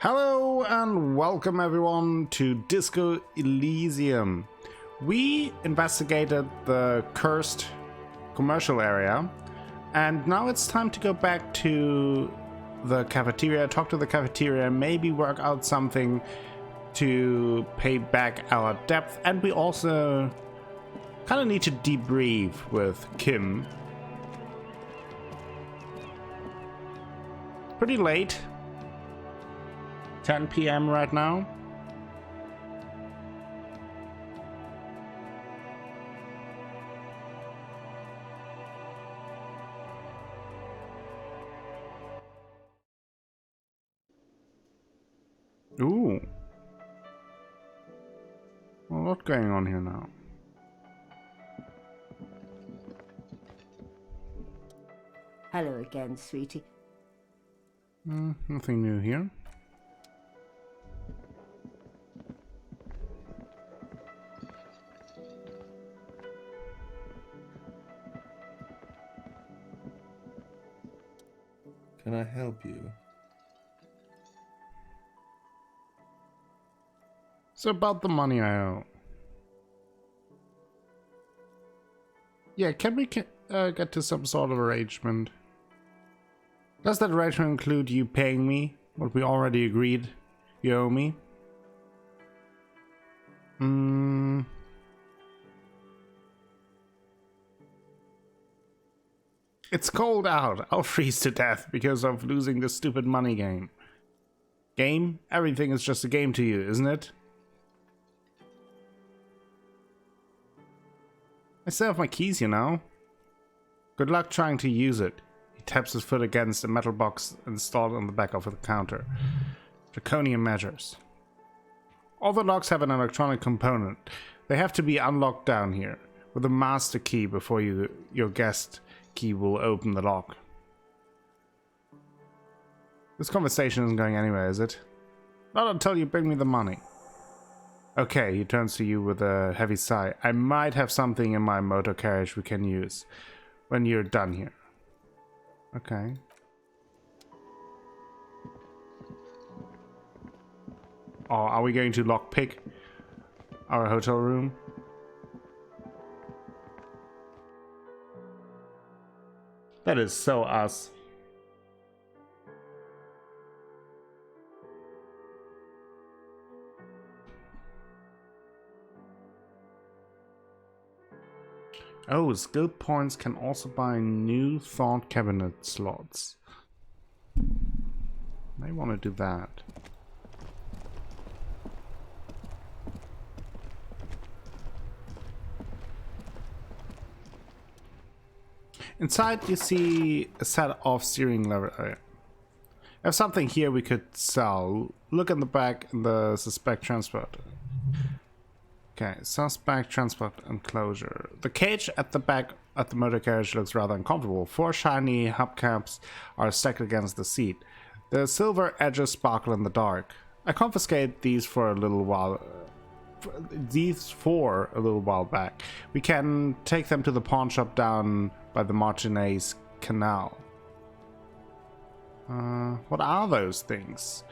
Hello and welcome everyone to Disco Elysium. We investigated the cursed commercial area and now it's time to go back to the cafeteria, talk to the cafeteria, maybe work out something to pay back our debt, and we also kind of need to debrief with Kim. Pretty late. 10 p.m. right now. Ooh. A lot going on here now. Hello again, sweetie. Nothing new here. Can I help you? So about the money I owe. Yeah, can we get to some sort of arrangement? Does that arrangement include you paying me what we already agreed you owe me? It's cold out. I'll freeze to death because of losing this stupid money game. Game? Everything is just a game to you, isn't it? I still have my keys, you know. Good luck trying to use it. He taps his foot against a metal box installed on the back of the counter. Draconian measures. All the locks have an electronic component. They have to be unlocked down here with a master key before your guest key will open the lock. This conversation isn't going anywhere, is it? Not until you bring me the money. Okay, he turns to you with a heavy sigh. I might have something in my motor carriage we can use when you're done here. Okay. Oh, are we going to lockpick our hotel room? That is so us. Oh, skill points can also buy new thought cabinet slots. May want to do that. Inside you see a set of steering lever. I have something here we could sell. Look in the back in the suspect transport. Okay, suspect transport enclosure. The cage at the back of the motor carriage looks rather uncomfortable. 4 shiny hubcaps are stacked against the seat. The silver edges sparkle in the dark. I confiscated these for a little while. Back. We can take them to the pawn shop down by the Martinez Canal. What are those things?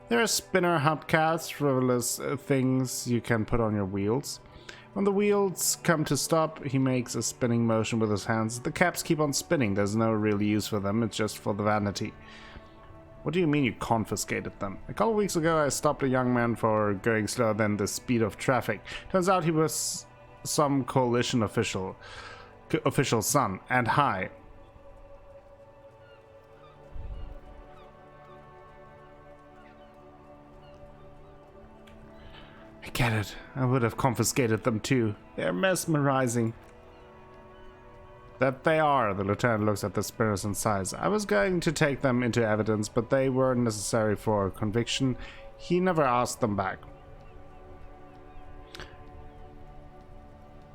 There are spinner hubcaps, frivolous things you can put on your wheels. When the wheels come to stop, he makes a spinning motion with his hands. The caps keep on spinning. There's no real use for them. It's just for the vanity. What do you mean you confiscated them? A couple weeks ago I stopped a young man for going slower than the speed of traffic. Turns out he was some coalition official's son, and high. I get it. I would have confiscated them too. They're mesmerizing. That they are. The lieutenant looks at the spinners and sighs. I was going to take them into evidence, but they weren't necessary for conviction. He never asked them back.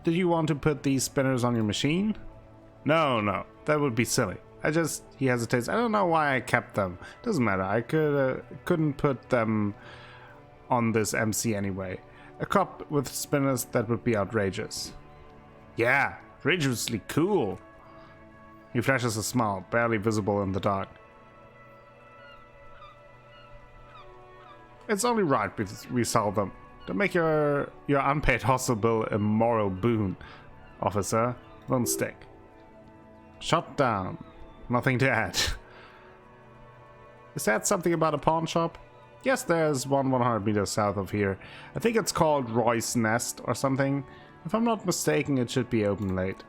Did you want to put these spinners on your machine? No, that would be silly. He hesitates. I don't know why I kept them. Doesn't matter. I couldn't put them on this MC anyway. A cop with spinners, that would be outrageous. Yeah, outrageously cool. He flashes a smile, barely visible in the dark. It's only right we sell them. To make your unpaid hostel bill a moral boon, officer. Won't stick. Shut down. Nothing to add. Is that something about a pawn shop? Yes, there's one 100 meters south of here. I think it's called Roy's Nest or something. If I'm not mistaken, it should be open late.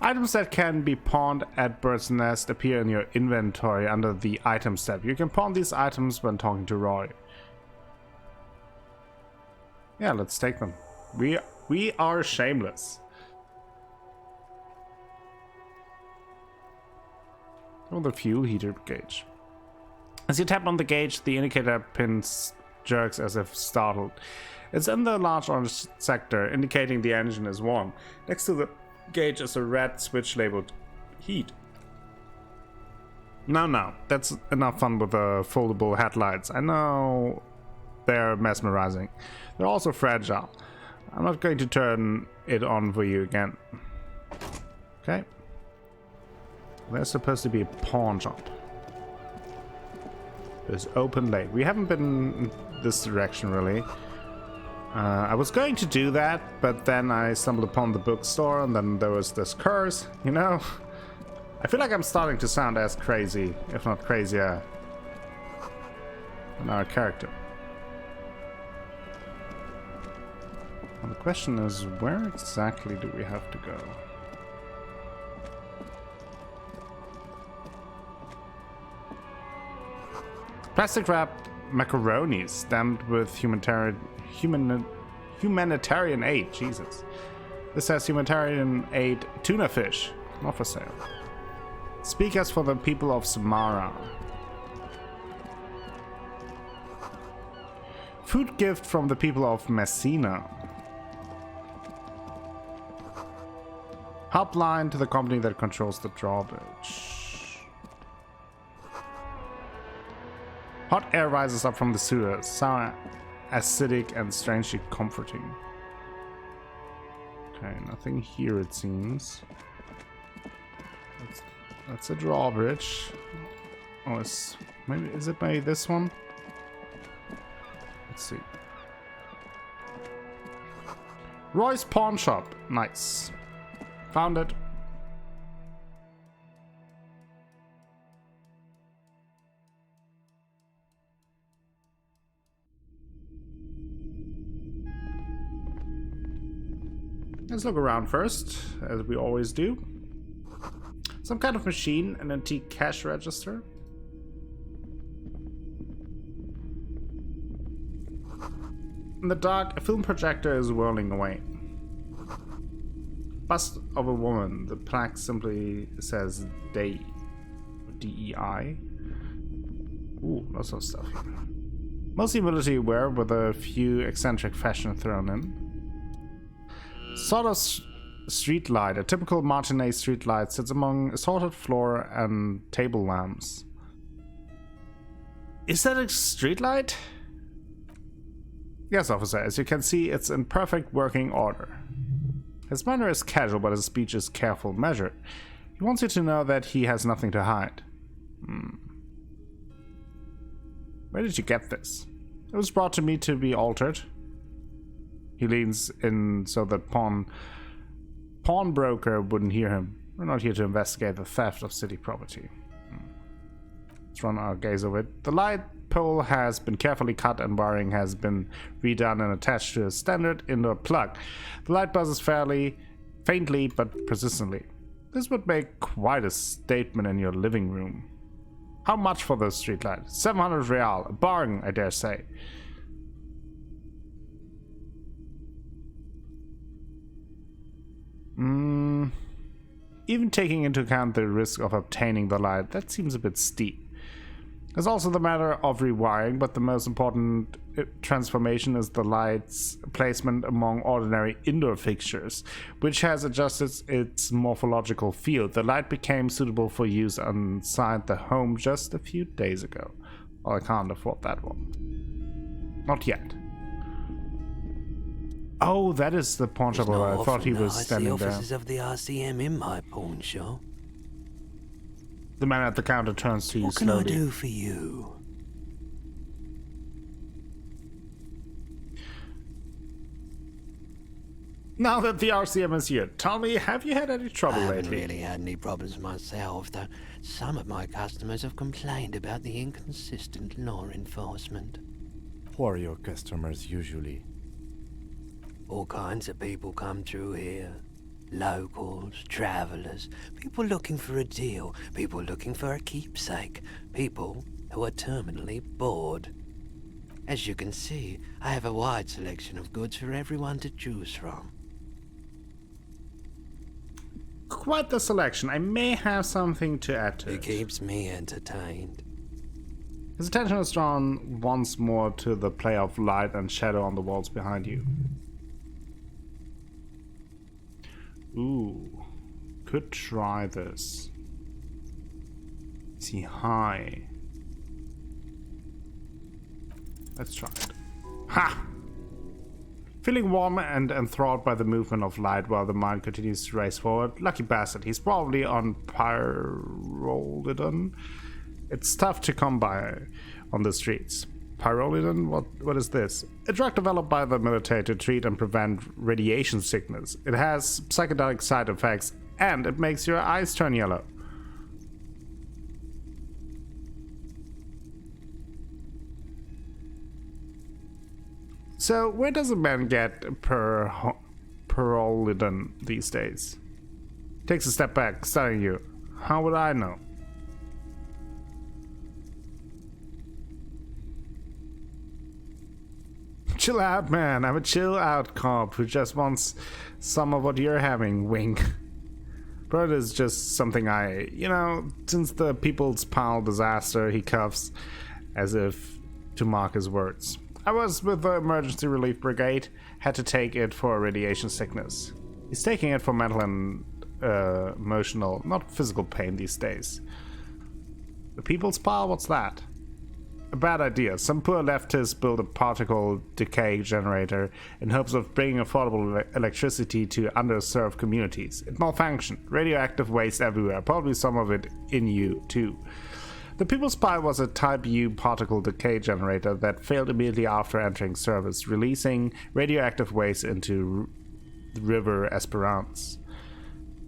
Items that can be pawned at Bird's Nest appear in your inventory under the Items tab. You can pawn these items when talking to Roy. Yeah, let's take them. We are shameless. Oh, the fuel heater gauge. As you tap on the gauge, the indicator pin jerks as if startled. It's in the large orange sector, indicating the engine is warm. Next to the gauge is a red switch labeled heat. No, that's enough fun with the foldable headlights. I know they're mesmerizing. They're also fragile. I'm not going to turn it on for you again. Okay. There's supposed to be a pawn shop. It's open late. We haven't been in this direction really. I was going to do that, but then I stumbled upon the bookstore and then there was this curse, you know? I feel like I'm starting to sound as crazy, if not crazier, than our character. Well, the question is, where exactly do we have to go? Plastic wrapped macaroni stamped with humanitarian aid. Jesus. This says humanitarian aid tuna fish. Not for sale. Speak as for the people of Samara. Food gift from the people of Messina. Helpline to the company that controls the drawbridge. Hot air rises up from the sewer, sour, acidic, and strangely comforting. Okay, nothing here it seems. That's a drawbridge. Oh, is it maybe this one? Let's see. Roy's Pawn Shop. Nice. Found it. Let's look around first, as we always do. Some kind of machine, an antique cash register. In the dark, a film projector is whirling away. Bust of a woman. The plaque simply says Day. D-E-I. Ooh, lots of stuff here. Mostly military wear with a few eccentric fashion thrown in. Sawdust street light. A typical matinee street light sits among assorted floor and table lamps. Is that a street light? Yes, officer. As you can see, it's in perfect working order. His manner is casual, but his speech is careful, measured. He wants you to know that he has nothing to hide. Where did you get this? It was brought to me to be altered. He leans in so that pawnbroker wouldn't hear him. We're not here to investigate the theft of city property. Let's run our gaze over it. The light pole has been carefully cut and wiring has been redone and attached to a standard indoor plug. The light buzzes faintly but persistently. This would make quite a statement in your living room. How much for the streetlight? 700 real. A bargain, I dare say. Even taking into account the risk of obtaining the light, that seems a bit steep. There's also the matter of rewiring, but the most important transformation is the light's placement among ordinary indoor fixtures, which has adjusted its morphological field. The light became suitable for use inside the home just a few days ago. Well, I can't afford that one. Not yet. Oh, that is the pawn shop. I thought he was standing there. Officers of the RCM in my pawn shop. The man at the counter turns to you slowly. What can I do for you? Now that the RCM is here, tell me, have you had any trouble I haven't lately? really had any problems myself, though some of my customers have complained about the inconsistent law enforcement. Who are your customers usually? All kinds of people come through here. Locals, travelers, people looking for a deal, people looking for a keepsake, people who are terminally bored. As you can see, I have a wide selection of goods for everyone to choose from. Quite the selection. I may have something to add to It it. keeps me entertained. His attention is drawn once more to the play of light and shadow on the walls behind you. Ooh, could try this. Is he high? Let's try it. Ha! Feeling warm and enthralled by the movement of light while the mind continues to race forward. Lucky bastard, he's probably on Pyrolidon. It's tough to come by on the streets. Pyrolidon? What is this? A drug developed by the military to treat and prevent radiation sickness. It has psychedelic side effects and it makes your eyes turn yellow. So, where does a man get Pyrolidon these days? Takes a step back, studying you. How would I know? Chill out, man. I'm a chill out cop who just wants some of what you're having, wink. But it's just something since the People's Pal disaster, he cuffs as if to mark his words. I was with the emergency relief brigade, had to take it for radiation sickness. He's taking it for mental and emotional, not physical pain these days. The People's Pal? What's that? A bad idea. Some poor leftist built a particle decay generator in hopes of bringing affordable electricity to underserved communities. It malfunctioned. Radioactive waste everywhere, probably some of it in you, too. The People's Pile was a Type U particle decay generator that failed immediately after entering service, releasing radioactive waste into the River Esperance.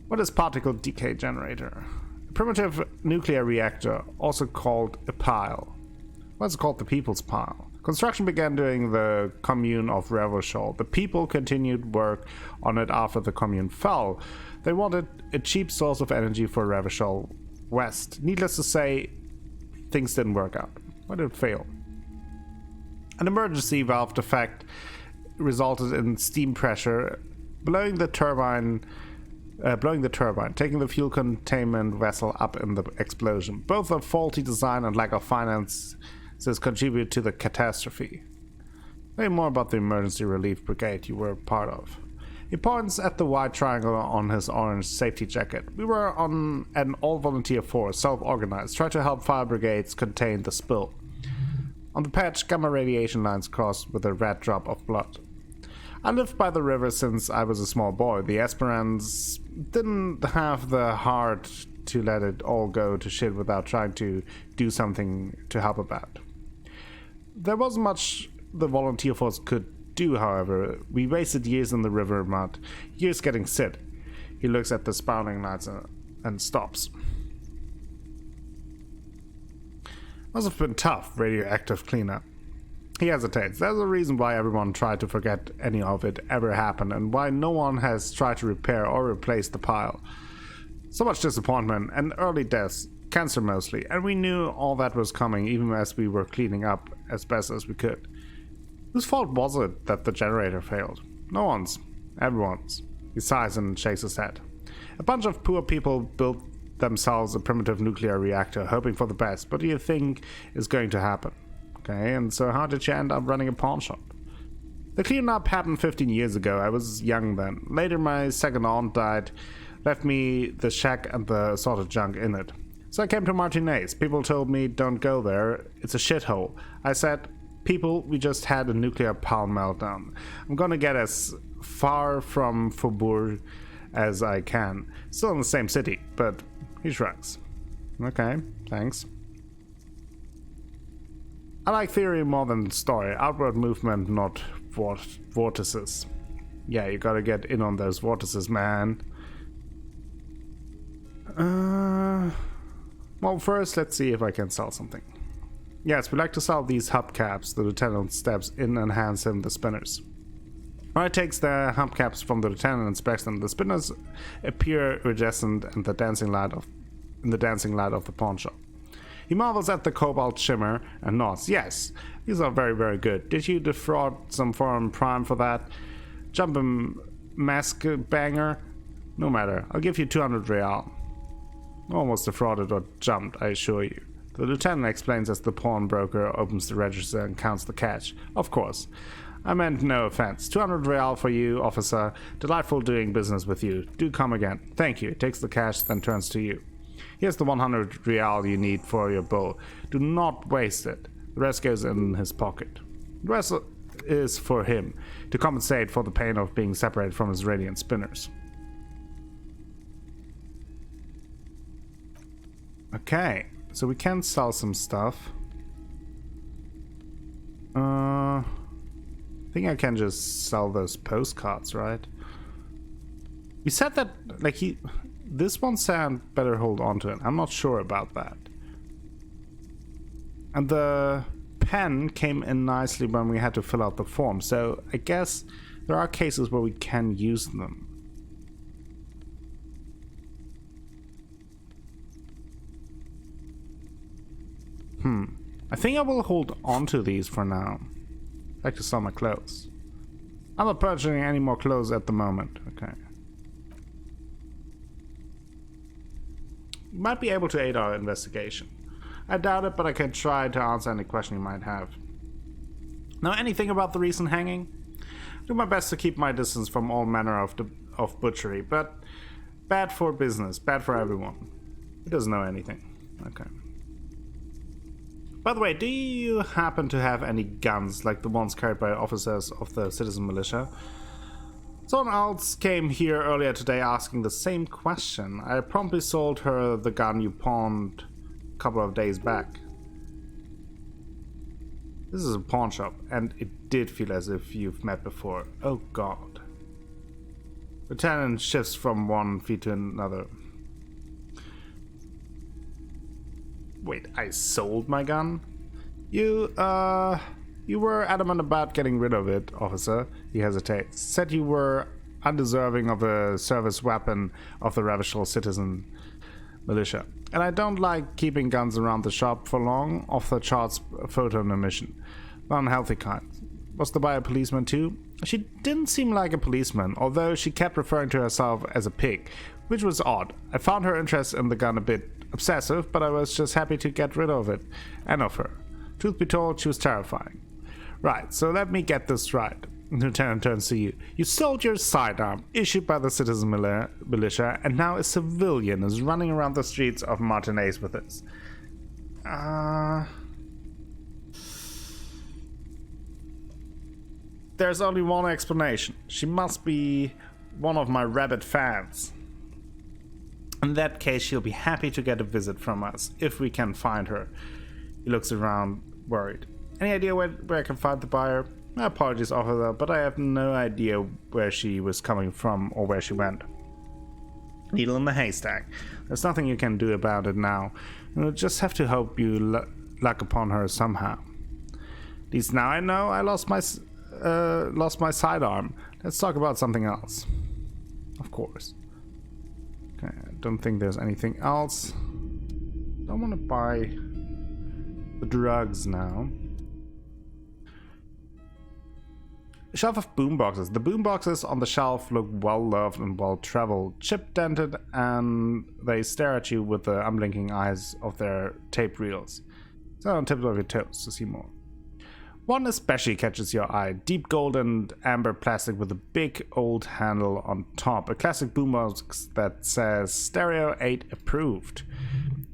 What is particle decay generator? A primitive nuclear reactor, also called a pile. What's called the People's Pile? Construction began during the Commune of Revachol. The people continued work on it after the Commune fell. They wanted a cheap source of energy for Revachol West. Needless to say, things didn't work out. Why did it fail? An emergency valve defect resulted in steam pressure blowing the turbine, taking the fuel containment vessel up in the explosion. Both a faulty design and lack of finances contributed to the catastrophe. Maybe more about the emergency relief brigade you were part of. He points at the white triangle on his orange safety jacket. We were on an all-volunteer force, self-organized, trying to help fire brigades contain the spill. On the patch, gamma radiation lines crossed with a red drop of blood. I lived by the river since I was a small boy. The Esperance didn't have the heart to let it all go to shit without trying to do something to help about. There wasn't much the volunteer force could do, however. We wasted years in the river mud, years getting sick. He looks at the spouting lights and stops. Must have been tough, radioactive cleanup. He hesitates. There's a reason why everyone tried to forget any of it ever happened, and why no one has tried to repair or replace the pile. So much disappointment and early deaths, cancer mostly, and we knew all that was coming even as we were cleaning up as best as we could. Whose fault was it that the generator failed? No one's. Everyone's. He sighs and shakes his head. A bunch of poor people built themselves a primitive nuclear reactor, hoping for the best. What do you think is going to happen? Okay, and so how did you end up running a pawn shop? The cleanup happened 15 years ago. I was young then. Later my second aunt died, left me the shack and the assorted junk in it. So I came to Martinez. People told me, don't go there, it's a shithole. I said, people, we just had a nuclear power meltdown. I'm gonna get as far from Faubourg as I can. Still in the same city, but he shrugs. Okay, thanks. I like theory more than story. Outward movement, not vortices. Yeah, you gotta get in on those vortices, man. Well, first, let's see if I can sell something. Yes, we like to sell these hubcaps. The lieutenant steps in and hands him the spinners. Roy takes the hubcaps from the lieutenant and inspects them. The spinners appear iridescent in the dancing light of the pawn shop. He marvels at the cobalt shimmer and nods. Yes, these are very, very good. Did you defraud some foreign prime for that? Jumping mask banger? No matter. I'll give you 200 real. Almost defrauded or jumped, I assure you. The lieutenant explains as the pawnbroker opens the register and counts the cash. Of course. I meant no offense. 200 real for you, officer. Delightful doing business with you. Do come again. Thank you. Takes the cash, then turns to you. Here's the 100 real you need for your bull. Do not waste it. The rest goes in his pocket. The rest is for him, to compensate for the pain of being separated from his radiant spinners. Okay, so we can sell some stuff. I think I can just sell those postcards, right? We said that, like, this one said better hold on to it. I'm not sure about that. And the pen came in nicely when we had to fill out the form, so I guess there are cases where we can use them. I think I will hold on to these for now. I'd like to sell my clothes. I'm not purchasing any more clothes at the moment. Okay. Might be able to aid our investigation. I doubt it, but I can try to answer any question you might have. Know anything about the recent hanging? Do my best to keep my distance from all manner of butchery, but bad for business, bad for everyone. He doesn't know anything. Okay. By the way, do you happen to have any guns like the ones carried by officers of the citizen militia? Someone else came here earlier today asking the same question. I promptly sold her the gun you pawned a couple of days back. This is a pawn shop, and it did feel as if you've met before. Oh god. Lieutenant shifts from one feet to another. Wait, I sold my gun? You were adamant about getting rid of it, officer. He hesitates. Said you were undeserving of a service weapon of the ravishful citizen militia. And I don't like keeping guns around the shop for long, off the charts photon emission. The unhealthy kind. Was the buyer a policeman too? She didn't seem like a policeman, although she kept referring to herself as a pig, which was odd. I found her interest in the gun a bit obsessive, but I was just happy to get rid of it and of her. Truth be told, she was terrifying. Right, so let me get this right. Lieutenant turns to you. You sold your sidearm, issued by the citizen militia, and now a civilian is running around the streets of Martinez with this. There's only one explanation. She must be one of my rabid fans. In that case, she'll be happy to get a visit from us, if we can find her. He looks around, worried. Any idea where I can find the buyer? My apologies, officer, but I have no idea where she was coming from or where she went. Needle in the haystack. There's nothing you can do about it now. You'll just have to hope you luck upon her somehow. At least now I know I lost my sidearm. Let's talk about something else. Of course. Okay, I don't think there's anything else. Don't want to buy the drugs now. Shelf of boomboxes. The boomboxes on the shelf look well loved and well traveled, chip dented, and they stare at you with the unblinking eyes of their tape reels. So on tips of your toes to see more. One especially catches your eye. Deep gold and amber plastic with a big old handle on top. A classic boombox that says Stereo 8 approved.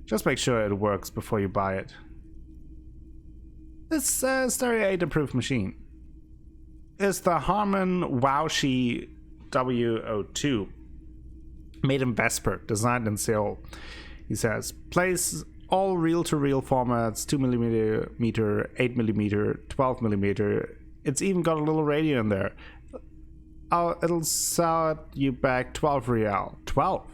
Just make sure it works before you buy it. This Stereo 8 approved machine is the Harman Wowshi W02. Made in Vesper, designed in Seoul. He says, plays all reel-to-reel formats, 2mm, 8mm, 12mm. It's even got a little radio in there. it'll sell you back 12 real. 12?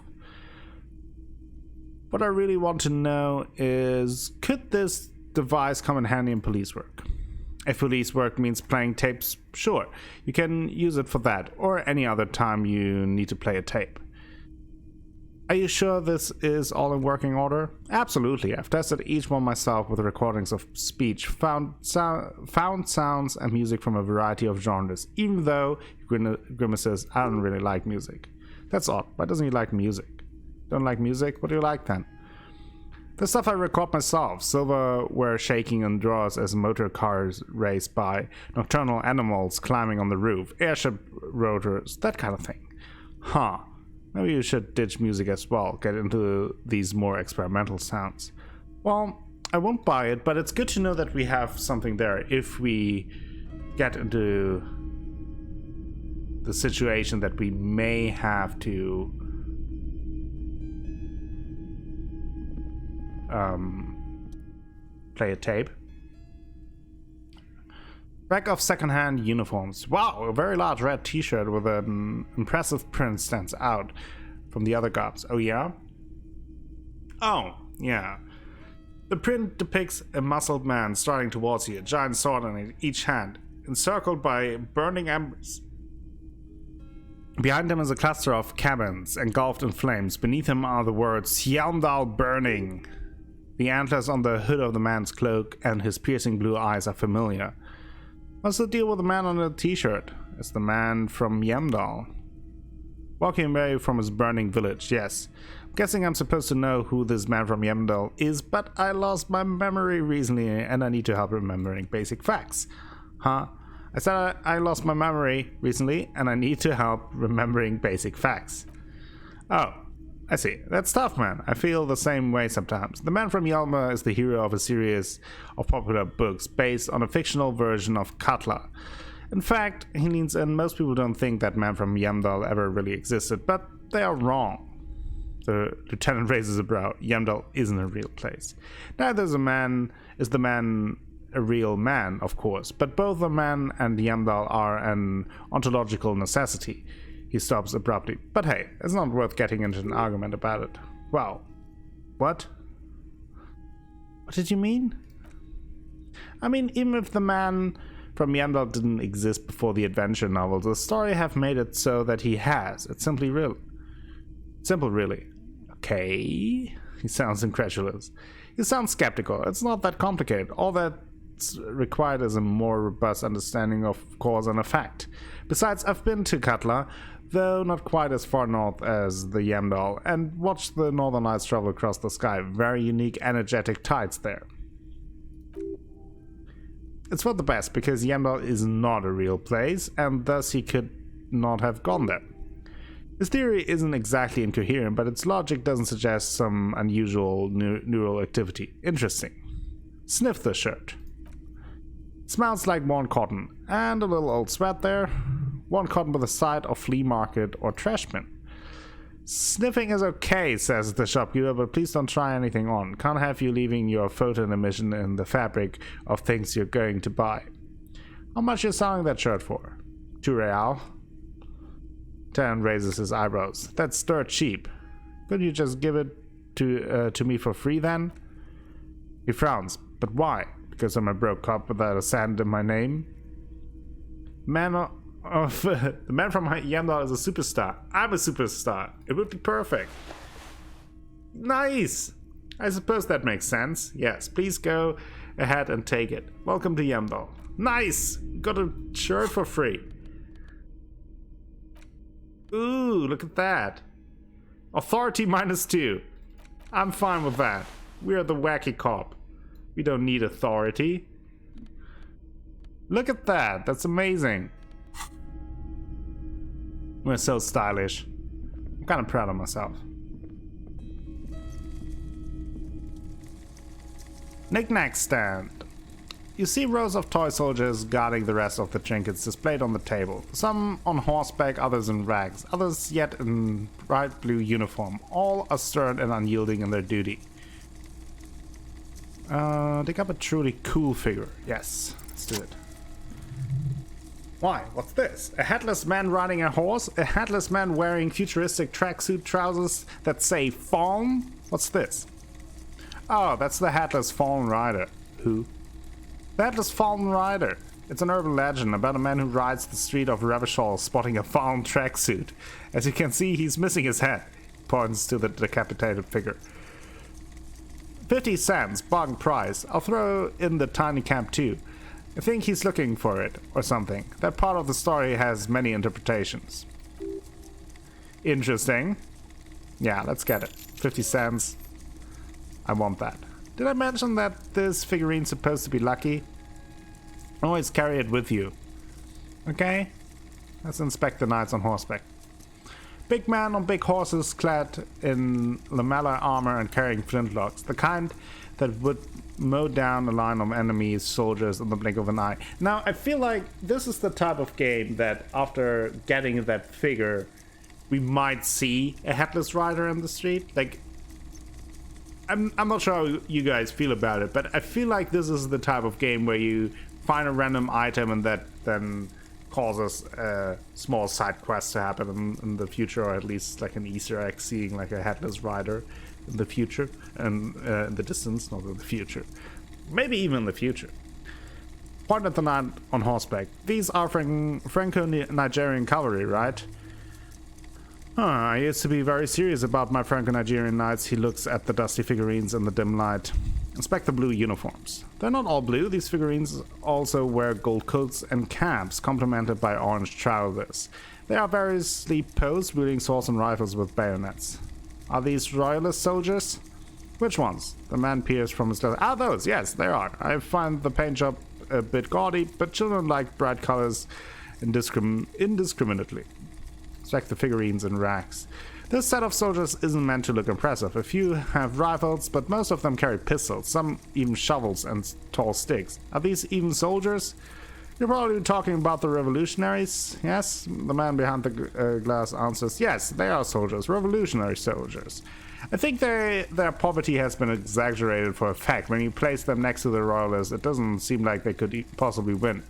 What I really want to know is, could this device come in handy in police work? If police work means playing tapes, sure, you can use it for that, or any other time you need to play a tape. Are you sure this is all in working order? Absolutely. I've tested each one myself with recordings of speech, found sounds and music from a variety of genres, even though Grimace says, I don't really like music. That's odd. Why doesn't he like music? Don't like music? What do you like then? The stuff I record myself, silverware shaking in drawers as motor cars race by, nocturnal animals climbing on the roof, airship rotors, that kind of thing. Huh. Maybe you should ditch music as well, get into these more experimental sounds. Well, I won't buy it, but it's good to know that we have something there if we get into the situation that we may have to play a tape. Rack of second-hand uniforms. Wow, a very large red t-shirt with an impressive print stands out from the other gobs. Oh yeah? Oh, yeah. The print depicts a muscled man striding towards you, a giant sword in each hand, encircled by burning embers. Behind him is a cluster of cabins, engulfed in flames. Beneath him are the words, Yamdal burning. The antlers on the hood of the man's cloak and his piercing blue eyes are familiar. What's the deal with the man on the t-shirt? It's the man from Yamdal. Walking away from his burning village, yes. I'm guessing I'm supposed to know who this man from Yamdal is, but I lost my memory recently and I need to help remembering basic facts. Huh? I said I lost my memory recently and I need to help remembering basic facts. Oh, I see. That's tough, man. I feel the same way sometimes. The man from Yalma is the hero of a series of popular books based on a fictional version of Katla. In fact, he leans in, most people don't think that man from Yamdal ever really existed, but they are wrong. The lieutenant raises a brow. Yamdal isn't a real place. Neither is the man a real man, of course, but both the man and Yamdal are an ontological necessity. He stops abruptly. But hey, it's not worth getting into an argument about it. Wow. What? What did you mean? I mean, even if the man from Yamdal didn't exist before the adventure novels, the story have made it so that he has. It's simple, really. Okay. He sounds incredulous. He sounds skeptical. It's not that complicated. All that's required is a more robust understanding of cause and effect. Besides, I've been to Katla, though not quite as far north as the Yamdal, and watched the northern lights travel across the sky. Very unique, energetic tides there. It's for the best, because Yamdal is not a real place, and thus he could not have gone there. His theory isn't exactly incoherent, but its logic doesn't suggest some unusual neural activity. Interesting. Sniff the shirt. Smells like worn cotton, and a little old sweat there. Worn cotton with a side of flea market or trash bin. Sniffing is okay, says the shopkeeper, but please don't try anything on. Can't have you leaving your photon emission in the fabric of things you're going to buy. How much are you selling that shirt for? 2 real. Tan raises his eyebrows. That's dirt cheap. Couldn't you just give it to me for free then? He frowns. But why? Because I'm a broke cop without a cent in my name? The man from Yamdal is a superstar. I'm a superstar. It would be perfect. Nice! I suppose that makes sense. Yes, please go ahead and take it. Welcome to Yamdal. Nice! Got a shirt for free. Ooh, look at that. Authority -2. I'm fine with that. We're the wacky cop. We don't need authority. Look at that. That's amazing. We're so stylish. I'm kind of proud of myself. Knick-knack stand. You see rows of toy soldiers guarding the rest of the trinkets displayed on the table. Some on horseback, others in rags, others yet in bright blue uniform. All are stern and unyielding in their duty. Dig up a truly cool figure. Yes, let's do it. Why? What's this? A headless man riding a horse? A headless man wearing futuristic tracksuit trousers that say Fallen? What's this? Oh, that's the Headless Fallen Rider. Who? The Headless Fallen Rider. It's an urban legend about a man who rides the street of Revachol sporting a fallen tracksuit. As you can see, he's missing his head. Points to the decapitated figure. 50 cents, bargain price. I'll throw in the tiny camp too. I think he's looking for it, or something. That part of the story has many interpretations. Interesting. Yeah, let's get it. 50 cents. I want that. Did I mention that this figurine's supposed to be lucky? Always carry it with you. Okay? Let's inspect the knights on horseback. Big man on big horses clad in lamellar armor and carrying flintlocks. The kind that would mow down a line of enemy soldiers in the blink of an eye. Now, I feel like this is the type of game that after getting that figure, we might see a headless rider in the street. Like, I'm not sure how you guys feel about it, but I feel like this is the type of game where you find a random item and that then causes a small side quest to happen in the future, or at least like an Easter egg, seeing like a headless rider in the future, and in the distance, not in the future. Maybe even in the future. Point at the knight on horseback. These are Franco-Nigerian cavalry, right? I used to be very serious about my Franco-Nigerian knights. He looks at the dusty figurines in the dim light. Inspect the blue uniforms. They're not all blue. These figurines also wear gold coats and caps, complemented by orange trousers. They are variously posed, wielding swords and rifles with bayonets. Are these royalist soldiers? Which ones? The man peers from his leather. Ah, those, yes, they are. I find the paint job a bit gaudy, but children like bright colors indiscriminately. Inspect the figurines in racks. This set of soldiers isn't meant to look impressive. A few have rifles, but most of them carry pistols, some even shovels and tall sticks. Are these even soldiers? You're probably talking about the revolutionaries, yes? The man behind the glass answers, yes, they are soldiers, revolutionary soldiers. I think their poverty has been exaggerated for effect. When you place them next to the royalists, it doesn't seem like they could possibly win.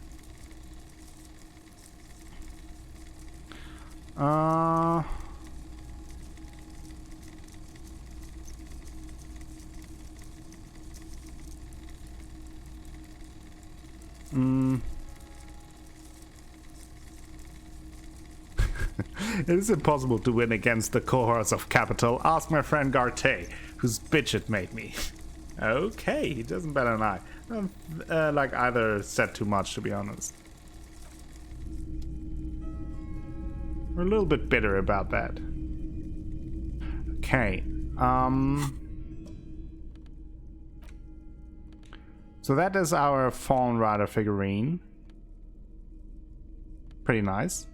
It is impossible to win against the cohorts of capital. Ask my friend Garte, whose bitch it made me. Okay, he doesn't bet an eye. Like either said too much, to be honest. We're a little bit bitter about that. Okay. So that is our Fallen Rider figurine. Pretty nice.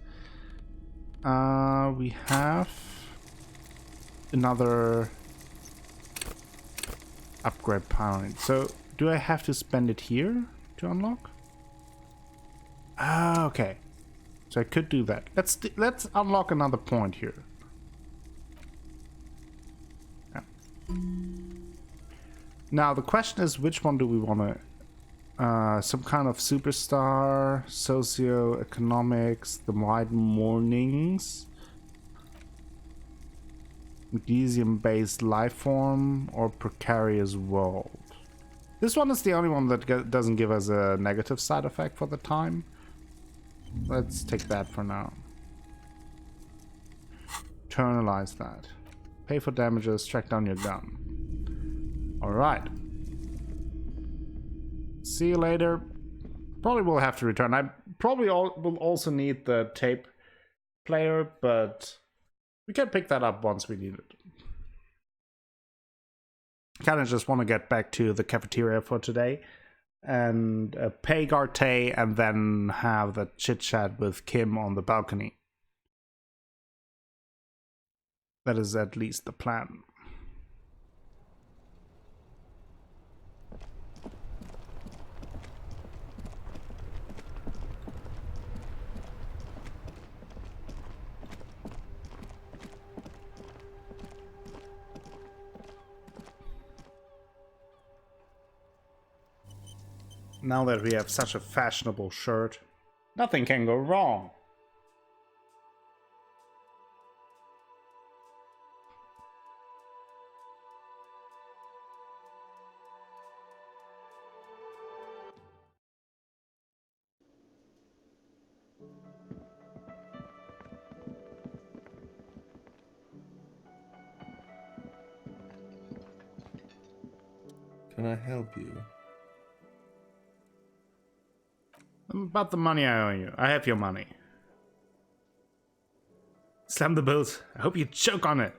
We have another upgrade point. So do I have to spend it here to unlock? Ah, okay. So I could do that. Let's unlock another point here. Yeah. Now the question is, which one do we want to? Some kind of superstar, socioeconomics, the wide mornings, Elysium-based life form, or precarious world. This one is the only one that doesn't give us a negative side effect for the time. Let's take that for now. Internalize that. Pay for damages, track down your gun. Alright. See you later. Probably will have to return. I probably will also need the tape player, but we can pick that up once we need it. Kind of just want to get back to the cafeteria for today and pay Garte and then have the chit chat with Kim on the balcony. That is at least the plan. Now that we have such a fashionable shirt, Nothing can go wrong. Can I help you? About the money I owe you. I have your money. Slam the boat. I hope you choke on it.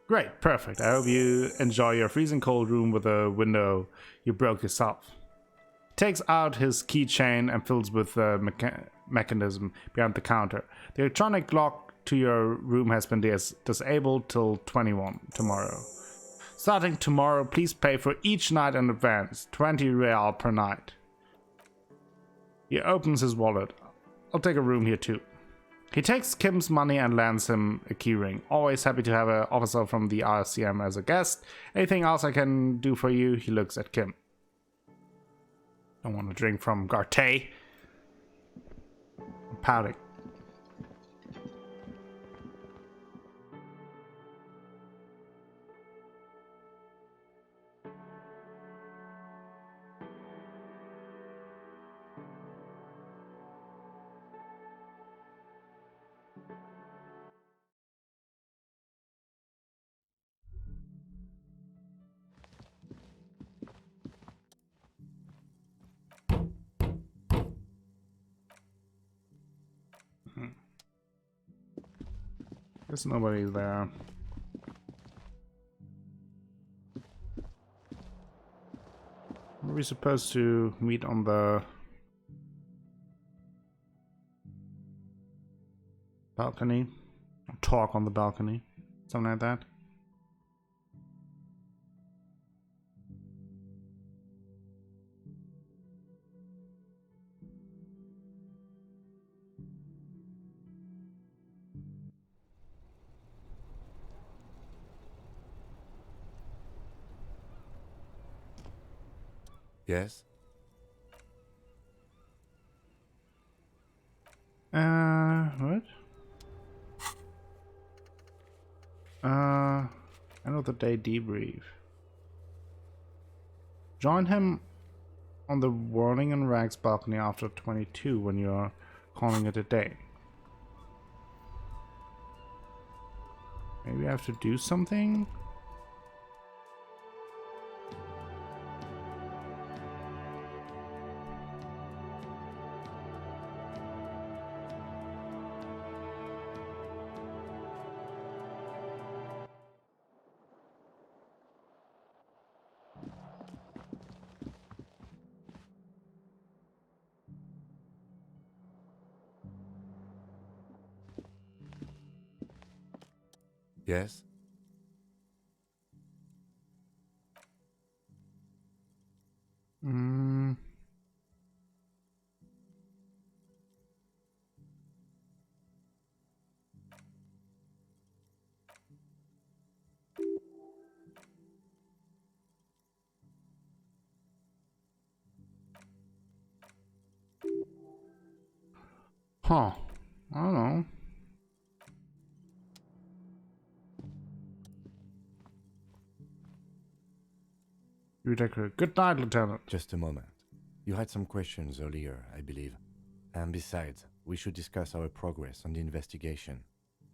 Great, perfect. I hope you enjoy your freezing cold room with a window you broke yourself. He takes out his keychain and fills with the mechanism behind the counter. The electronic lock to your room has been disabled till 21 tomorrow. Starting tomorrow, please pay for each night in advance, 20 real per night. He opens his wallet. I'll take a room here too. He takes Kim's money and lands him a keyring. Always happy to have an officer from the RCM as a guest. Anything else I can do for you? He looks at Kim. Don't want to drink from Garte. I'm pouting. There's nobody there. Are we supposed to meet on the balcony? Or talk on the balcony? Something like that? Yes? What? End of the day debrief. Join him on the Whirling and Rags balcony after 22 when you're calling it a day. Maybe I have to do something? Yes? Hmm. Huh. I don't know. You take a good night, Lieutenant. Just a moment. You had some questions earlier, I believe. And besides, we should discuss our progress on the investigation.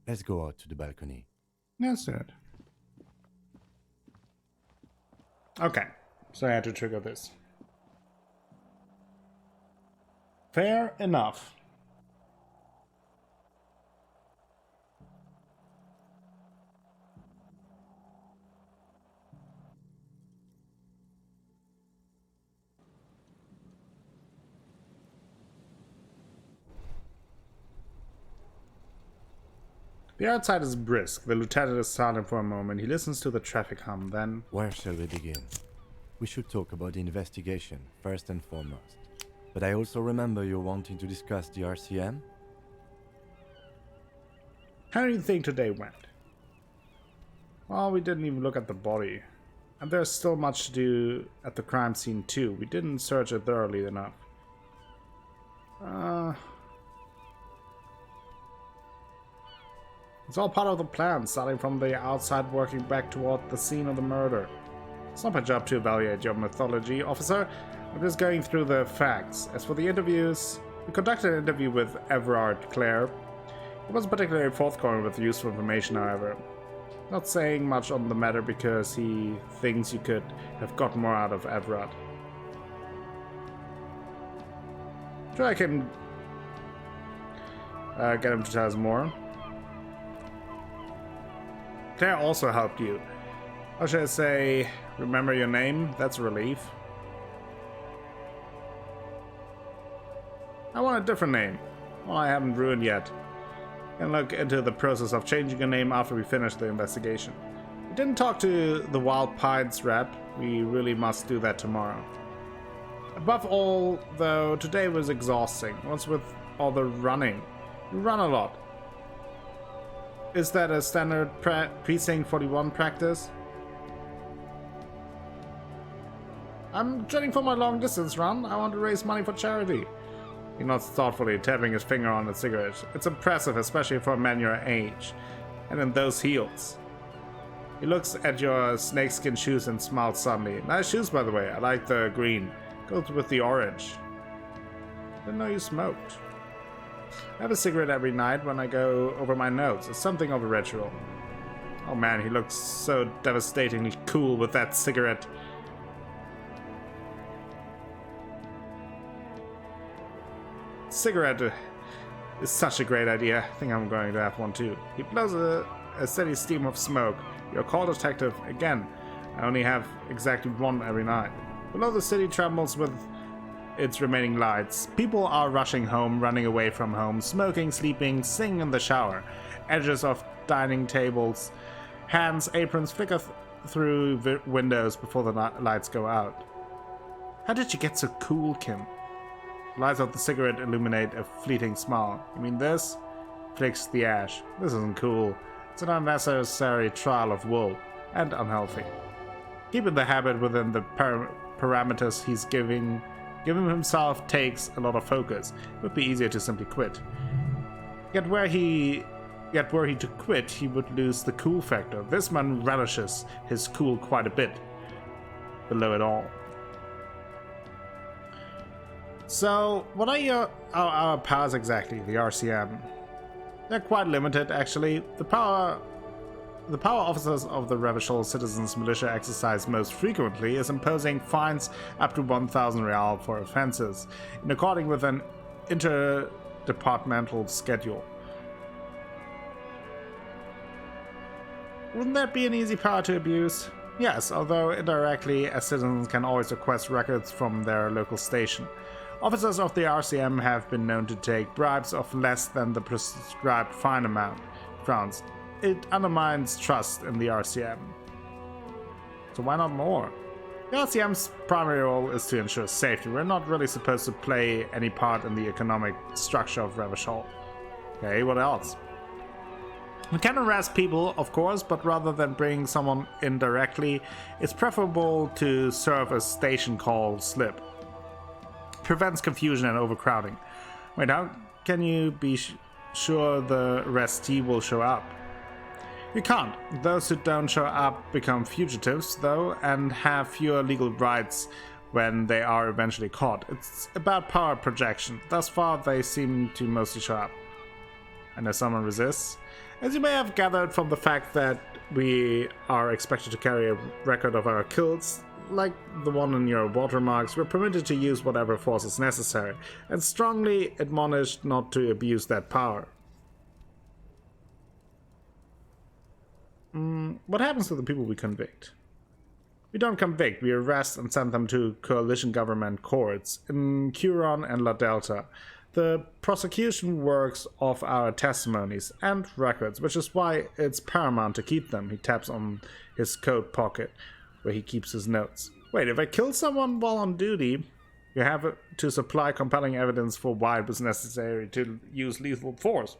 Let's go out to the balcony. That's it. Okay, so I had to trigger this. Fair enough. The outside is brisk. The lieutenant is silent for a moment. He listens to the traffic hum, then... Where shall we begin? We should talk about the investigation, first and foremost. But I also remember you wanting to discuss the RCM? How do you think today went? Well, we didn't even look at the body. And there's still much to do at the crime scene too. We didn't search it thoroughly enough. It's all part of the plan, starting from the outside, working back toward the scene of the murder. It's not my job to evaluate your mythology, officer. I'm just going through the facts. As for the interviews, we conducted an interview with Everard Clare. He wasn't particularly forthcoming with useful information, however. Not saying much on the matter because he thinks you could have gotten more out of Everard. Sure, I can get him to tell us more. Claire also helped you. How should I say, remember your name? That's a relief. I want a different name. One I haven't ruined yet. And look into the process of changing your name after we finish the investigation. We didn't talk to the Wild Pines rep. We really must do that tomorrow. Above all, though, today was exhausting. What's with all the running? You run a lot. Is that a standard Precinct 41 practice? I'm training for my long distance run. I want to raise money for charity. He nods thoughtfully, tapping his finger on a cigarette. It's impressive, especially for a man your age. And in those heels. He looks at your snakeskin shoes and smiles suddenly. Nice shoes, by the way. I like the green. Goes with the orange. Didn't know you smoked. I have a cigarette every night when I go over my notes. It's something of a ritual. Oh man, he looks so devastatingly cool with that cigarette. Cigarette is such a great idea. I think I'm going to have one too. He blows a steady steam of smoke. You're a call detective again. I only have exactly one every night. Below the city trembles with its remaining lights. People are rushing home, running away from home, smoking, sleeping, singing in the shower. Edges of dining tables, hands, aprons flicker through windows before the lights go out. How did you get so cool, Kim? The lights of the cigarette illuminate a fleeting smile. You mean this? Flicks the ash. This isn't cool. It's an unnecessary trial of wool, and unhealthy. Keeping the habit within the parameters he's giving himself takes a lot of focus. It would be easier to simply quit. Yet were he to quit, he would lose the cool factor. This man relishes his cool quite a bit. Below it all. So, what are our powers exactly, the RCM? They're quite limited, actually. The power officers of the Revachol Citizens Militia exercise most frequently is imposing fines up to 1,000 real for offenses, in accordance with an interdepartmental schedule. Wouldn't that be an easy power to abuse? Yes, although indirectly, as citizens can always request records from their local station. Officers of the RCM have been known to take bribes of less than the prescribed fine amount. France. It undermines trust in the RCM. So why not more? The RCM's primary role is to ensure safety. We're not really supposed to play any part in the economic structure of Revachol. Okay, what else? We can arrest people, of course, but rather than bring someone in directly, it's preferable to serve a station call slip. Prevents confusion and overcrowding. Wait, how can you be sure the arrestee will show up? You can't. Those who don't show up become fugitives, though, and have fewer legal rights when they are eventually caught. It's about power projection. Thus far, they seem to mostly show up. And if someone resists, as you may have gathered from the fact that we are expected to carry a record of our kills, like the one in your watermarks, we're permitted to use whatever force is necessary, and strongly admonished not to abuse that power. What happens to the people we convict? We don't convict, we arrest and send them to coalition government courts in Curon and La Delta. The prosecution works off our testimonies and records, which is why it's paramount to keep them. He taps on his coat pocket, where he keeps his notes. Wait, if I kill someone while on duty, you have to supply compelling evidence for why it was necessary to use lethal force.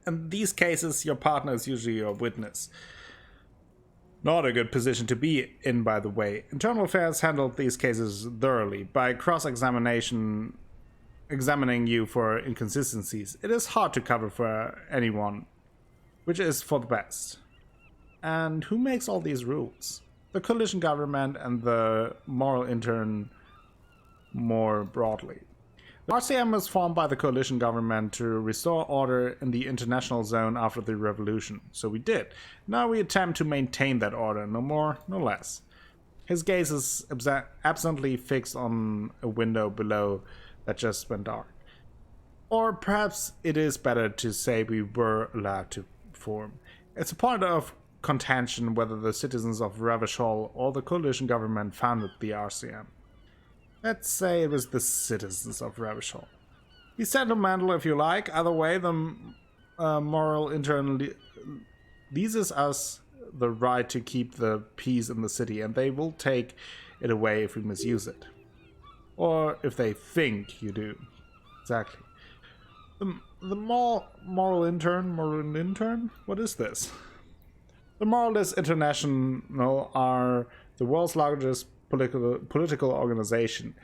In these cases, your partner is usually your witness. Not a good position to be in, by the way. Internal Affairs handled these cases thoroughly by cross-examining examining you for inconsistencies. It is hard to cover for anyone, which is for the best. And who makes all these rules? The coalition government and the moral intern more broadly. The RCM was formed by the coalition government to restore order in the international zone after the revolution. So we did. Now we attempt to maintain that order, no more, no less. His gaze is absently fixed on a window below that just went dark. Or perhaps it is better to say we were allowed to form. It's a point of contention whether the citizens of Ravishol or the coalition government founded the RCM. Let's say it was the citizens of Ravishol. Be sentimental if you like. Either way, the moral intern leases us the right to keep the peace in the city, and they will take it away if we misuse it. Or if they think you do. Exactly. The moral intern? What is this? The Moralist International are the world's largest political organization.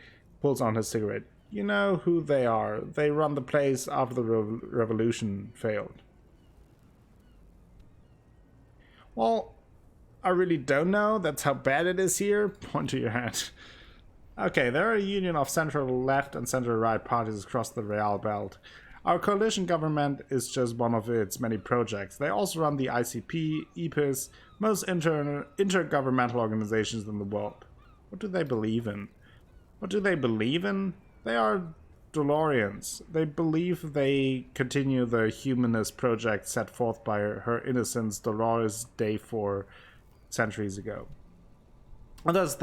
Pulls on his cigarette. You know who they are. They run the place after the revolution failed. Well, I really don't know. That's how bad it is here. Point to your hand. Okay, they're a union of central left and central right parties across the Real Belt. Our coalition government is just one of its many projects. They also run the ICP, EPIS, most intergovernmental organizations in the world. What do they believe in? What do they believe in? They are DeLoreans. They believe they continue the humanist project set forth by her innocence Dolores Day 4 centuries ago. Others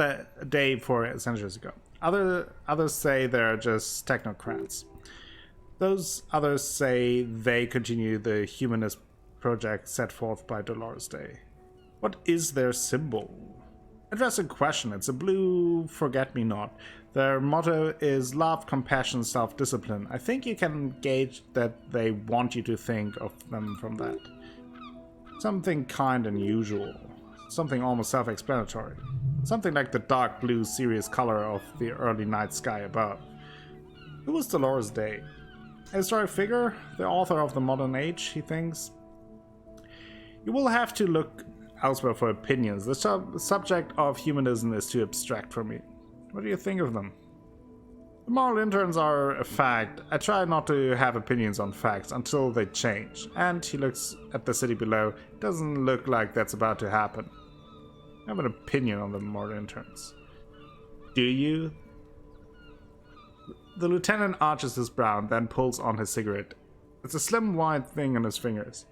Others say they're just technocrats. Those others say they continue the humanist project set forth by Dolores Day. What is their symbol? Interesting question. It's a blue forget-me-not. Their motto is love, compassion, self-discipline. I think you can gauge that they want you to think of them from that. Something kind and usual. Something almost self-explanatory. Something like the dark blue, serious color of the early night sky above. Who was Dolores Day? A historic figure? The author of the modern age, he thinks? You will have to look elsewhere for opinions. The subject of humanism is too abstract for me. What do you think of them? The moral interns are a fact. I try not to have opinions on facts until they change. And he looks at the city below. It doesn't look like that's about to happen. I have an opinion on the moral interns. Do you? The lieutenant arches his brow, then pulls on his cigarette. It's a slim white thing on his fingers.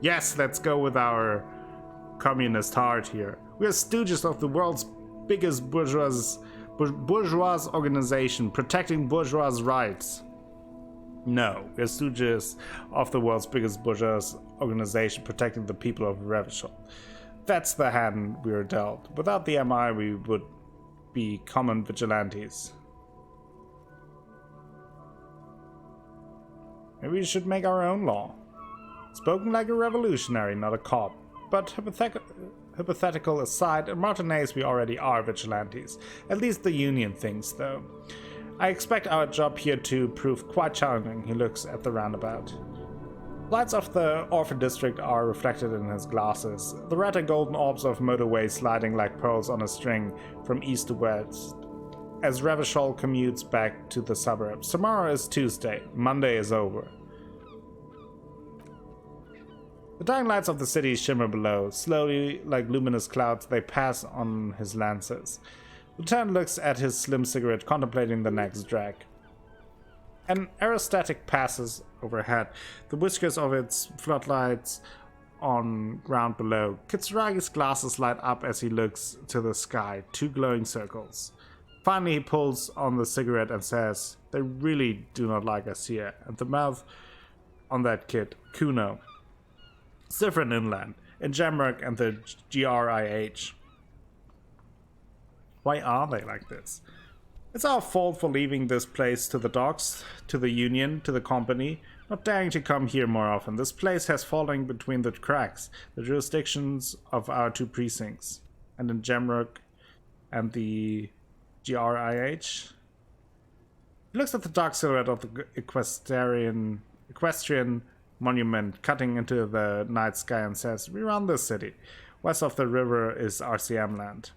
Yes, let's go with our communist heart here. We are stooges of the world's biggest bourgeois organization, protecting bourgeois rights. No, we're stooges of the world's biggest bourgeois organization, protecting the people of Revachol. That's the hand we are dealt. Without the MI, we would be common vigilantes. Maybe we should make our own law. Spoken like a revolutionary, not a cop. But hypothetical aside, in Martinez we already are vigilantes. At least the union thinks, though. I expect our job here to prove quite challenging. He looks at the roundabout. Lights of the orphan district are reflected in his glasses. The red and golden orbs of motorways sliding like pearls on a string from east to west. As Revachol commutes back to the suburbs. Tomorrow is Tuesday. Monday is over. The dying lights of the city shimmer below. Slowly, like luminous clouds, they pass on his lances. Lieutenant looks at his slim cigarette, contemplating the next drag. An aerostatic passes overhead, the whiskers of its floodlights on ground below. Kitsuragi's glasses light up as he looks to the sky, two glowing circles. Finally, he pulls on the cigarette and says, "They really do not like us here." And the mouth on that kid, Kuno. It's different inland, in Jamrock and the GRIH. Why are they like this? It's our fault for leaving this place to the docks, to the union, to the company, not daring to come here more often. This place has fallen between the cracks, the jurisdictions of our two precincts, and in Jamrock and the GRIH. He looks at the dark silhouette of the equestrian monument cutting into the night sky and says, "We run this city. West of the river is RCM land.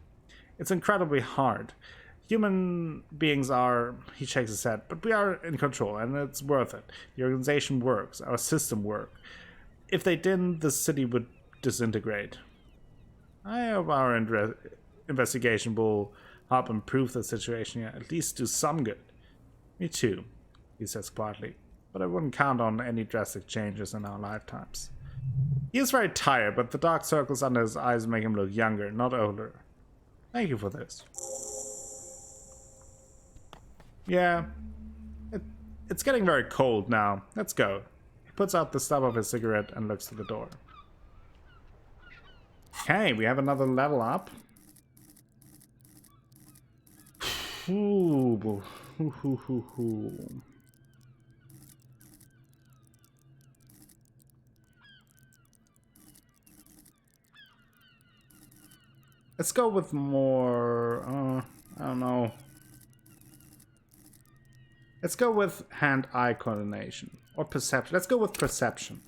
It's incredibly hard. Human beings are," he shakes his head, "but we are in control, and it's worth it. The organization works. Our system works. If they didn't, the city would disintegrate. I hope our investigation will help improve the situation here, at least do some good." "Me too," he says quietly, "but I wouldn't count on any drastic changes in our lifetimes." He is very tired, but the dark circles under his eyes make him look younger, not older. "Thank you for this." "Yeah, it's getting very cold now. Let's go." He puts out the stub of his cigarette and looks to the door. Okay, we have another level up. Ooh. Let's go with more, I don't know. Let's go with hand-eye coordination. Or perception. Let's go with perception.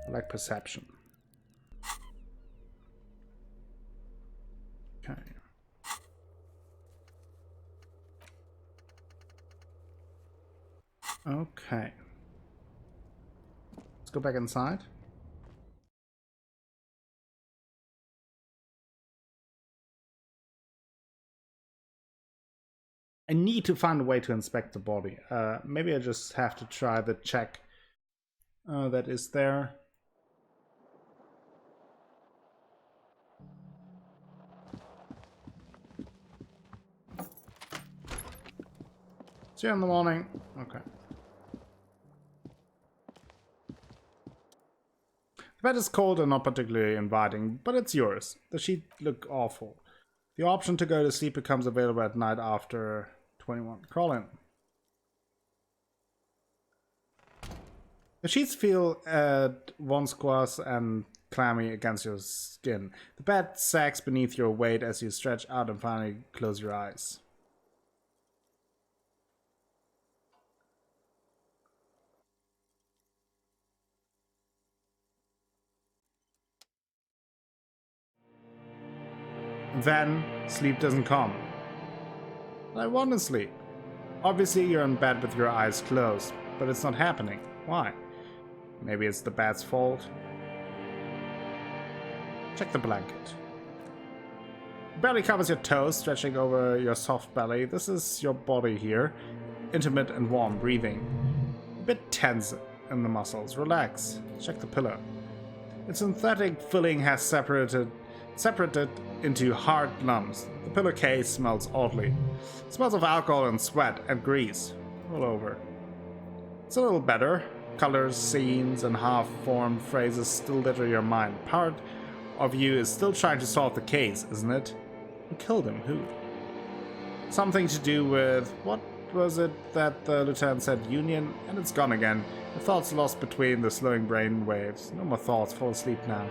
I like perception. Okay. Okay. Let's go back inside. I need to find a way to inspect the body. Maybe I just have to try the check that is there. See you in the morning. Okay. The bed is cold and not particularly inviting, but it's yours. The sheets look awful. The option to go to sleep becomes available at night after 21. Crawl in. The sheets feel at once coarse and clammy against your skin. The bed sags beneath your weight as you stretch out and finally close your eyes. Then, sleep doesn't come. I want to sleep. Obviously, you're in bed with your eyes closed, but it's not happening. Why? Maybe it's the bed's fault. Check the blanket. It barely covers your toes, stretching over your soft belly. This is your body here. Intimate and warm, breathing. A bit tense in the muscles. Relax. Check the pillow. Its synthetic filling has separated into hard lumps. The pillowcase smells oddly. It smells of alcohol and sweat and grease. All over. It's a little better. Colors, scenes, and half-formed phrases still litter your mind. Part of you is still trying to solve the case, isn't it? Who killed him? Who? Something to do with... what was it that the lieutenant said? Union? And it's gone again. The thoughts lost between the slowing brain waves. No more thoughts. Fall asleep now.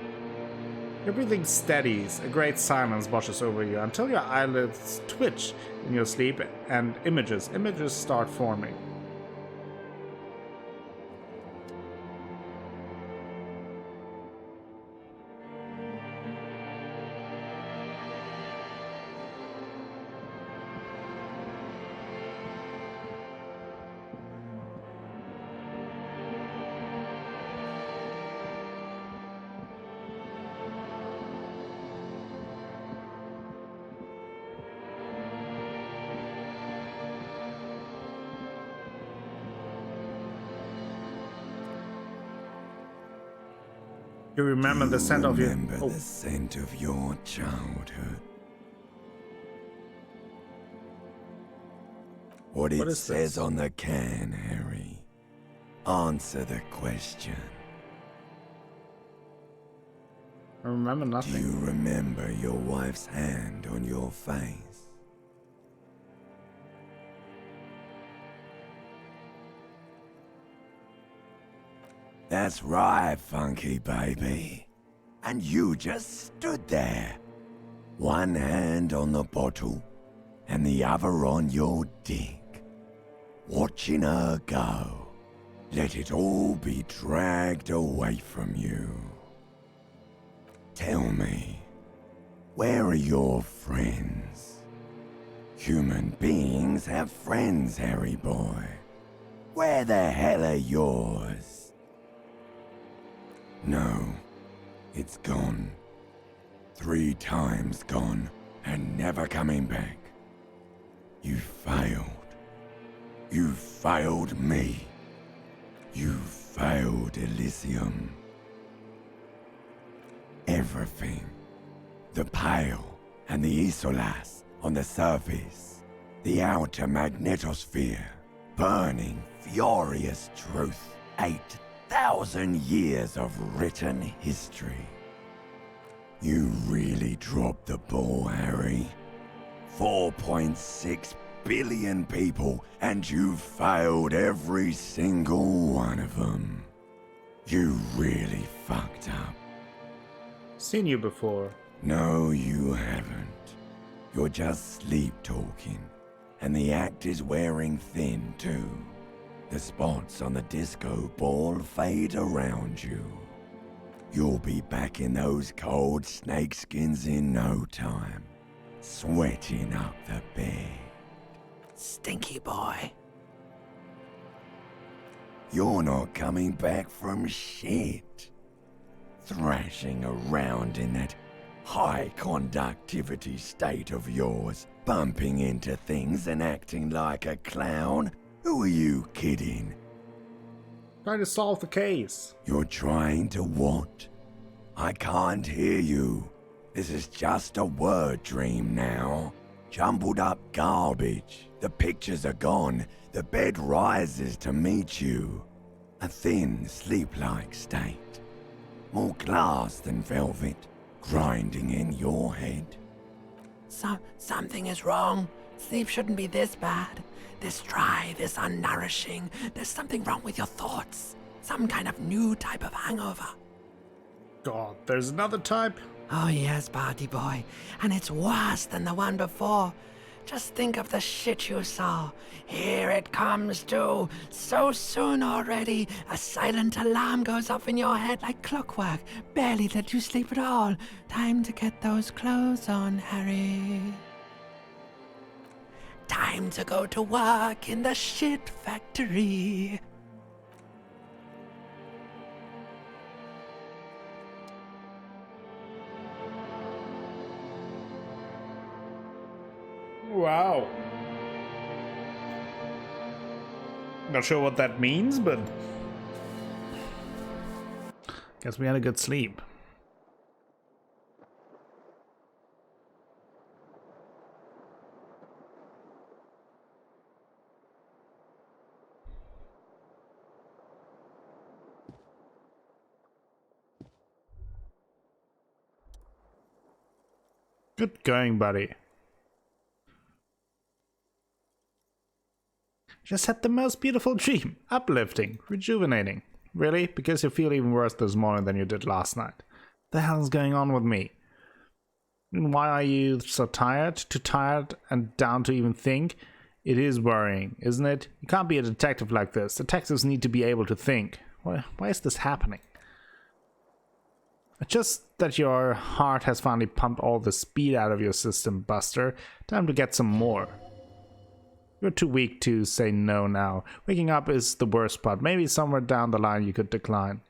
Your breathing steadies, a great silence washes over you until your eyelids twitch in your sleep and images start forming. You remember the scent of your... the scent of your childhood. What it is says this? on the can, Harry. Answer the question. I remember Do nothing. you remember your wife's hand on your face? That's right, funky baby. And you just stood there. One hand on the bottle and the other on your dick. Watching her go. Let it all be dragged away from you. Tell me, where are your friends? Human beings have friends, Harry boy. Where the hell are yours? No, it's gone. 3 times gone and never coming back. You failed. You failed me. You failed Elysium. Everything. The Pale and the Isolas on the surface. The outer magnetosphere. Burning, furious truth. 8,000 years of written history. You really dropped the ball, Harry. 4.6 billion people, and you failed every single one of them. You really fucked up. Seen you before. No, you haven't. You're just sleep talking, and the act is wearing thin too. The spots on the disco ball fade around you. You'll be back in those cold snakeskins in no time, sweating up the bed. Stinky boy. You're not coming back from shit. Thrashing around in that high conductivity state of yours, bumping into things and acting like a clown. Who are you kidding? Trying to solve the case. You're trying to what? I can't hear you. This is just a word dream now. Jumbled up garbage. The pictures are gone. The bed rises to meet you. A thin, sleep-like state. More glass than velvet, grinding in your head. Something is wrong. Sleep shouldn't be this bad. This dry, this unnourishing. There's something wrong with your thoughts. Some kind of new type of hangover. God, there's another type? Oh yes, party boy. And it's worse than the one before. Just think of the shit you saw. Here it comes too. So soon already. A silent alarm goes off in your head like clockwork. Barely let you sleep at all. Time to get those clothes on, Harry. Time to go to work in the shit factory. Wow. Not sure what that means, but guess we had a good sleep. Good going, buddy. Just had the most beautiful dream. Uplifting, rejuvenating. Really? Because you feel even worse this morning than you did last night. The hell is going on with me? And why are you so tired? Too tired and down to even think? It is worrying, isn't it? You can't be a detective like this. Detectives need to be able to think. Why is this happening? Just that your heart has finally pumped all the speed out of your system, Buster. Time to get some more. You're too weak to say no now. Waking up is the worst part. Maybe somewhere down the line you could decline.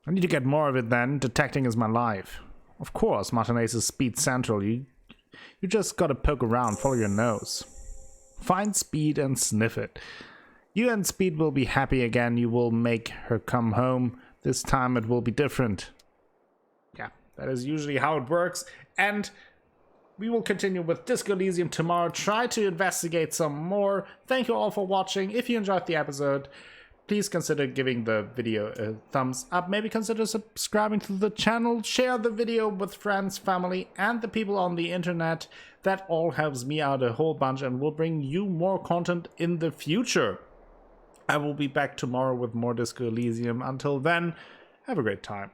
I need to get more of it then. Detecting is my life. Of course, Martinez is speed central. You just gotta poke around, follow your nose. Find Speed and sniff it. You and Speed will be happy again. You will make her come home. This time it will be different. Yeah, that is usually how it works. And we will continue with Disco Elysium tomorrow. Try to investigate some more. Thank you all for watching. If you enjoyed the episode, please consider giving the video a thumbs up. Maybe consider subscribing to the channel. Share the video with friends, family, and the people on the internet. That all helps me out a whole bunch and will bring you more content in the future. I will be back tomorrow with more Disco Elysium. Until then, have a great time.